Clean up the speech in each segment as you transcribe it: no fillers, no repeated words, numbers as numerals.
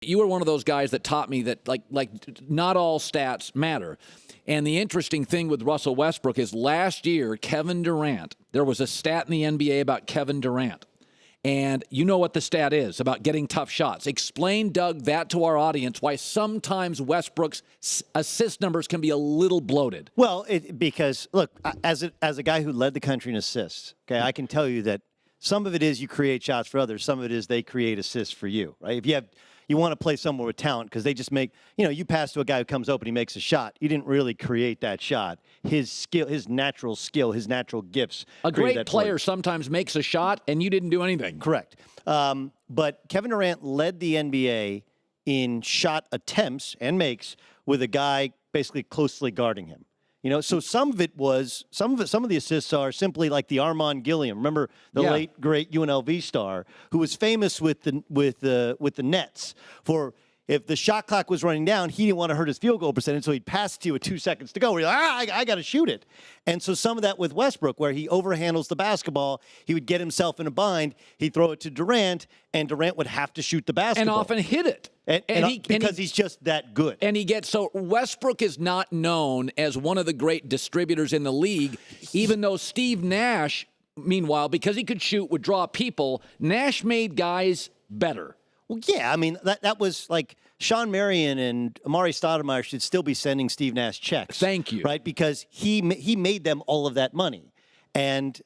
You were one of those guys that taught me that like not all stats matter. And the interesting thing with Russell Westbrook is last year, Kevin Durant, there was a stat in the NBA about Kevin Durant. And you know what the stat is about getting tough shots. Explain, Doug, that to our audience, why sometimes Westbrook's assist numbers can be a little bloated. Well, because, look, as a guy who led the country in assists, okay, I can tell you that some of it is you create shots for others. Some of it is they create assists for you, right? If you want to play somewhere with talent because they just make, you pass to a guy who comes open, he makes a shot. You didn't really create that shot. His skill, his natural gifts. A great player sometimes makes a shot, and you didn't do anything. Correct. But Kevin Durant led the NBA in shot attempts and makes with a guy basically closely guarding him. So some of the assists are simply like the Armand Gilliam. Remember the late great UNLV star who was famous with the Nets for if the shot clock was running down, he didn't want to hurt his field goal percentage, so he'd pass it to you with 2 seconds to go. Where you're like, I got to shoot it. And so some of that with Westbrook, where he overhandles the basketball, he would get himself in a bind, he'd throw it to Durant, and Durant would have to shoot the basketball. And often hit it. Because he's just that good. And so Westbrook is not known as one of the great distributors in the league, even though Steve Nash, meanwhile, because he could shoot, would draw people, Nash made guys better. Well, yeah, I mean, that was like Sean Marion and Amari Stoudemire should still be sending Steve Nash checks. Thank you. Right? Because he made them all of that money. And,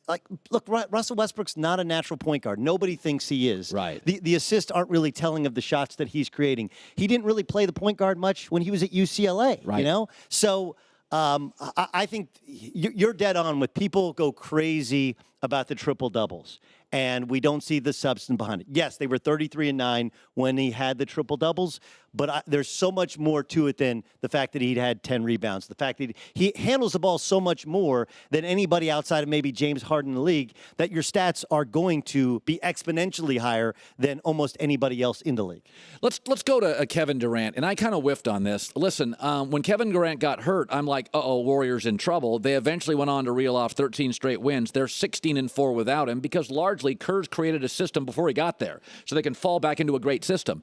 look, Russell Westbrook's not a natural point guard. Nobody thinks he is. Right. The assists aren't really telling of the shots that he's creating. He didn't really play the point guard much when he was at UCLA, right. So I think you're dead on with people go crazy about the triple-doubles. And we don't see the substance behind it. Yes, they were 33-9 when he had the triple-doubles, but there's so much more to it than the fact that he'd had 10 rebounds. The fact that he handles the ball so much more than anybody outside of maybe James Harden in the league that your stats are going to be exponentially higher than almost anybody else in the league. Let's go to Kevin Durant, and I kind of whiffed on this. Listen, when Kevin Durant got hurt, I'm like, Warriors in trouble. They eventually went on to reel off 13 straight wins. They're 16-4 without him because largely Kerr's created a system before he got there so they can fall back into a great system.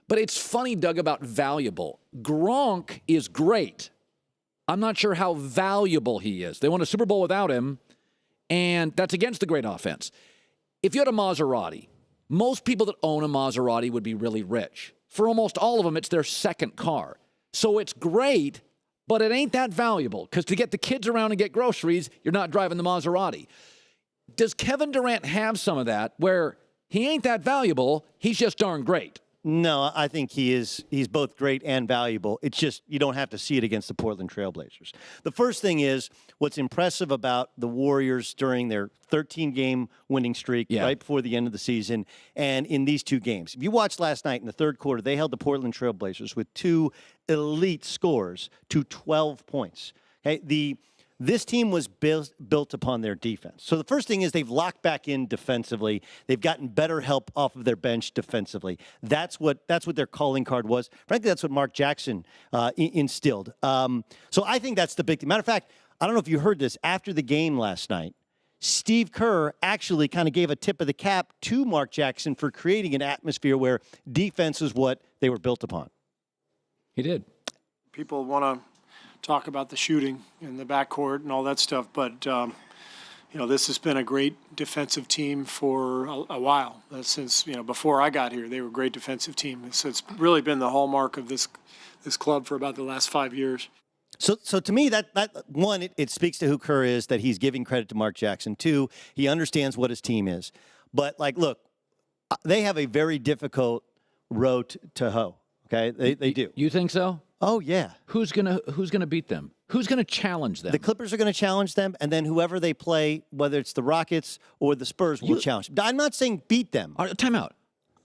But it's funny, Doug, about valuable. Gronk is great. I'm not sure how valuable he is. They won a Super Bowl without him, and that's against the great offense. If you had a Maserati, most people that own a Maserati would be really rich. For almost all of them, it's their second car. So it's great, but it ain't that valuable because to get the kids around and get groceries, you're not driving the Maserati. Does Kevin Durant have some of that where he ain't that valuable, he's just darn great? No, I think he's both great and valuable. It's just you don't have to see it against the Portland Trailblazers. The first thing is what's impressive about the Warriors during their 13-game winning streak right before the end of the season and in these two games. If you watched last night in the third quarter, they held the Portland Trailblazers with two elite scores to 12 points. Okay, this team was built upon their defense. So the first thing is they've locked back in defensively. They've gotten better help off of their bench defensively. That's what their calling card was. Frankly, that's what Mark Jackson instilled. So I think that's the big thing. Matter of fact, I don't know if you heard this. After the game last night, Steve Kerr actually kind of gave a tip of the cap to Mark Jackson for creating an atmosphere where defense is what they were built upon. He did. People want to talk about the shooting in the backcourt and all that stuff, but this has been a great defensive team for a while. Since before I got here, they were a great defensive team. So it's really been the hallmark of this club for about the last 5 years. So to me, that one, it speaks to who Kerr is, that he's giving credit to Mark Jackson. Two, he understands what his team is. But look, they have a very difficult road to hoe. Okay, they do. You think so? Oh, yeah. Who's gonna beat them? Who's gonna challenge them? The Clippers are gonna challenge them, and then whoever they play, whether it's the Rockets or the Spurs, will challenge them. I'm not saying beat them. Time out.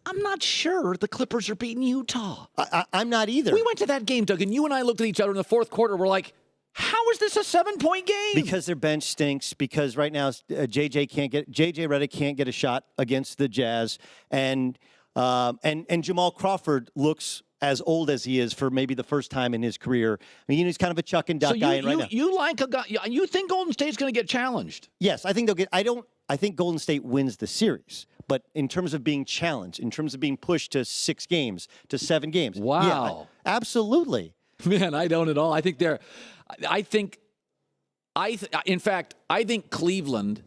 I'm not sure the Clippers are beating Utah. I'm not either. We went to that game, Doug, and you and I looked at each other in the fourth quarter. We're like, how is this a 7-point game? Because their bench stinks. Because right now, JJ Redick can't get a shot against the Jazz, and Jamal Crawford looks as old as he is for maybe the first time in his career. I mean, he's kind of a chuck and duck guy right now. You like a guy? You think Golden State's going to get challenged? Yes, I think they'll get. I think Golden State wins the series, but in terms of being challenged, in terms of being pushed to 6 games, to 7 games, wow, yeah, absolutely. Man, I don't at all. I think in fact, I think Cleveland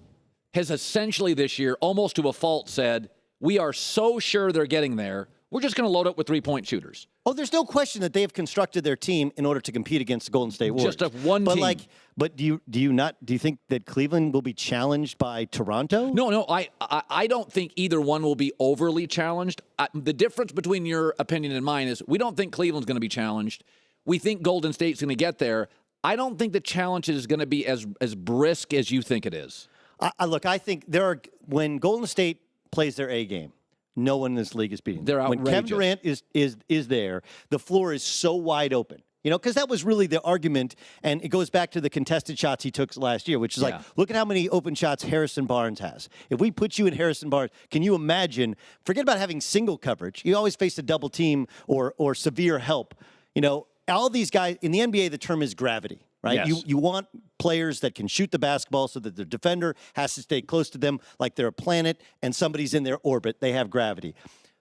has essentially this year, almost to a fault, said, we are so sure they're getting there, we're just going to load up with 3-point shooters. Oh, there's no question that they have constructed their team in order to compete against the Golden State Warriors. Just a one team. But do you think that Cleveland will be challenged by Toronto? No, I don't think either one will be overly challenged. The difference between your opinion and mine is we don't think Cleveland's going to be challenged. We think Golden State's going to get there. I don't think the challenge is going to be as brisk as you think it is. Look, I think when Golden State plays their A game, no one in this league is beating them. They're outrageous. When Kevin Durant is there, the floor is so wide open. Because that was really the argument, and it goes back to the contested shots he took last year, which is like, look at how many open shots Harrison Barnes has. If we put you in Harrison Barnes, can you imagine, forget about having single coverage. You always face a double team or severe help. All these guys, in the NBA, the term is gravity. Right? Yes. You want players that can shoot the basketball so that the defender has to stay close to them like they're a planet and somebody's in their orbit. They have gravity.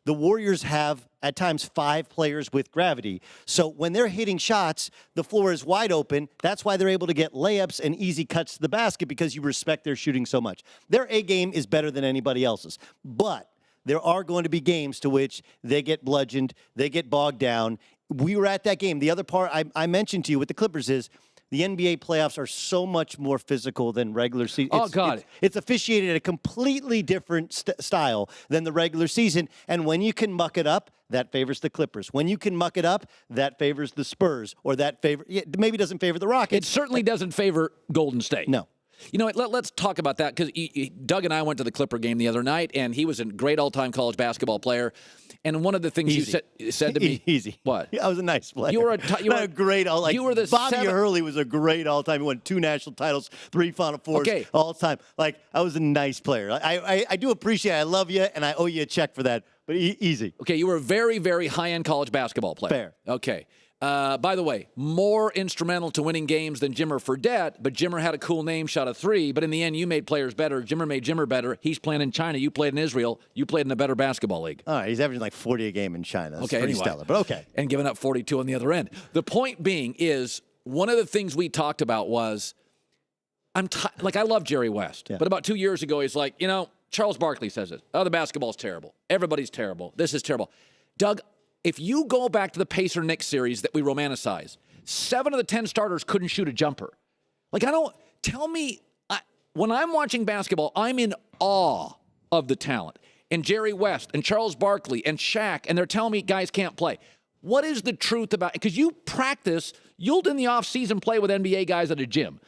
The Warriors have, at times, 5 players with gravity. So when they're hitting shots, the floor is wide open. That's why they're able to get layups and easy cuts to the basket because you respect their shooting so much. Their A game is better than anybody else's. But there are going to be games to which they get bludgeoned, they get bogged down. We were at that game. The other part I mentioned to you with the Clippers is the NBA playoffs are so much more physical than regular season. Oh, God. It's officiated at a completely different style than the regular season. And when you can muck it up, that favors the Clippers. When you can muck it up, that favors the Spurs. Or maybe doesn't favor the Rockets. It certainly doesn't favor Golden State. No. You know what, let's talk about that because Doug and I went to the Clipper game the other night, and he was a great all-time college basketball player. And one of the things you said to me, easy. What? I was a nice player. You were a great all. You were the Bobby Hurley was a great all-time. He won 2 national titles, 3 Final Fours, all time. I was a nice player. I do appreciate it. I love you, and I owe you a check for that. But easy. Okay, you were a very, very high-end college basketball player. Fair. Okay. By the way, more instrumental to winning games than Jimmer Fredette, but Jimmer had a cool name, shot a 3, but in the end, you made players better. Jimmer made Jimmer better. He's playing in China. You played in Israel. You played in a better basketball league. All right, he's averaging like 40 a game in China. That's pretty stellar, but okay. And giving up 42 on the other end. The point being is, one of the things we talked about was, I love Jerry West, but about 2 years ago, he's like, Charles Barkley says it. Oh, the basketball's terrible. Everybody's terrible. This is terrible. Doug, if you go back to the Pacer-Knicks series that we romanticize, 7 of the 10 starters couldn't shoot a jumper. When I'm watching basketball, I'm in awe of the talent. And Jerry West and Charles Barkley and Shaq, and they're telling me guys can't play. What is the truth about it? Because you practice, you'll in the offseason play with NBA guys at a gym.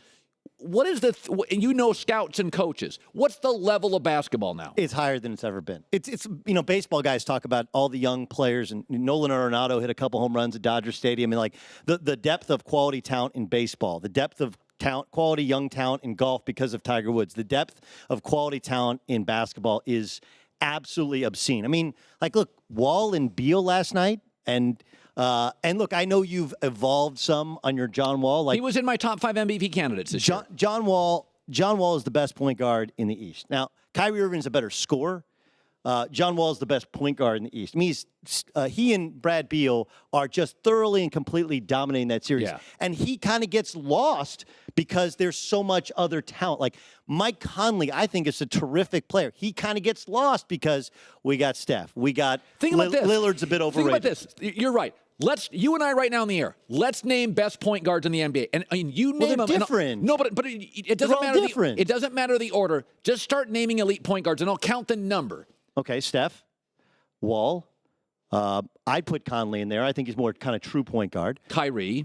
What is scouts and coaches. What's the level of basketball now? It's higher than it's ever been. It's baseball guys talk about all the young players, and Nolan Arenado hit a couple home runs at Dodger Stadium. And the depth of quality talent in baseball, the depth of quality young talent in golf because of Tiger Woods, the depth of quality talent in basketball is absolutely obscene. I mean, look, Wall and Beal last night, and look, I know you've evolved some on your John Wall. He was in my top 5 MVP candidates this year. John Wall is the best point guard in the East. Now, Kyrie Irving's a better scorer. John Wall is the best point guard in the East. I mean, he and Brad Beal are just thoroughly and completely dominating that series. Yeah. And he kind of gets lost because there's so much other talent. Like Mike Conley, I think, is a terrific player. He kind of gets lost because we got Steph. We got Lillard's a bit overrated. Think about this. You're right. You and I right now in the air. Let's name best point guards in the NBA, and you name them. Different. No, but it doesn't matter. Different. It doesn't matter the order. Just start naming elite point guards, and I'll count the number. Okay, Steph, Wall. I'd put Conley in there. I think he's more kind of true point guard. Kyrie,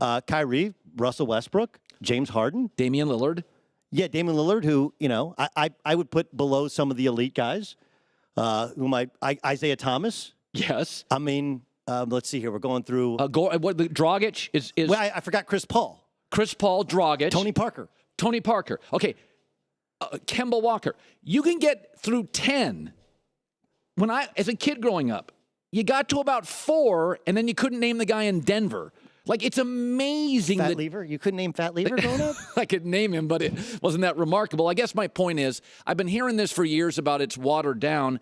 Russell Westbrook, James Harden, Damian Lillard. Yeah, Damian Lillard, who I would put below some of the elite guys. Isaiah Thomas. Yes. I mean. Let's see here. We're going through. Dragic is. Well, I forgot Chris Paul. Chris Paul, Dragic. Tony Parker. Okay. Kemba Walker. You can get through 10. As a kid growing up, you got to about 4, and then you couldn't name the guy in Denver. Like, it's amazing Fat that Lever? You couldn't name Fat Lever growing up? I could name him, but it wasn't that remarkable. I guess my point is, I've been hearing this for years about it's watered down.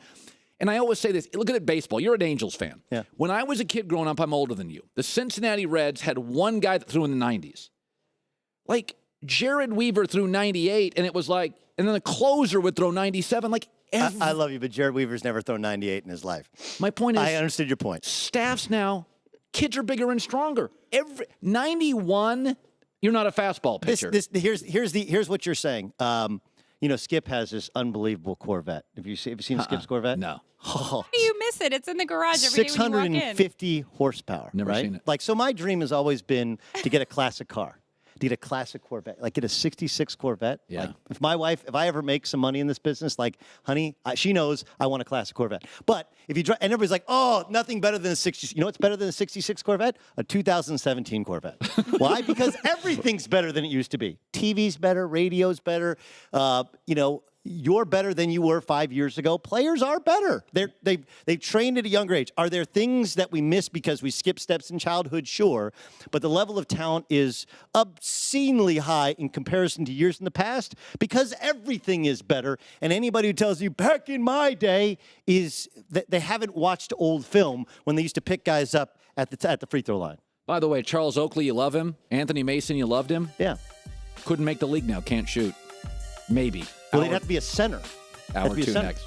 And I always say this, look at it, baseball. You're an Angels fan. Yeah. When I was a kid growing up, I'm older than you. The Cincinnati Reds had one guy that threw in the 90s. Like, Jared Weaver threw 98, and it was like, and then the closer would throw 97. Like, I love you, but Jared Weaver's never thrown 98 in his life. My point is, I understood your point. Staffs now, kids are bigger and stronger. 91, you're not a fastball pitcher. Here's what you're saying. Skip has this unbelievable Corvette. Have you seen Skip's Corvette? No. Oh. How do you miss it? It's in the garage every day when you walk in. 650 horsepower. Never right? seen it. Like, so my dream has always been to get a classic car. To get a classic Corvette, like get a 66 Corvette. Yeah. Like, if I ever make some money in this business, like, honey, she knows I want a classic Corvette. But if you drive, and everybody's like, oh, nothing better than a 60. You know what's better than a 66 Corvette? A 2017 Corvette. Why? Because everything's better than it used to be. TV's better, radio's better. You're better than you were 5 years ago. Players are better. They've trained at a younger age. Are there things that we miss because we skip steps in childhood? Sure. But the level of talent is obscenely high in comparison to years in the past because everything is better. And anybody who tells you back in my day is that they haven't watched old film when they used to pick guys up at the free throw line. By the way, Charles Oakley, you love him. Anthony Mason, you loved him. Yeah. Couldn't make the league now. Can't shoot. Maybe. Well, they'd have to be a center. Hour 2 next.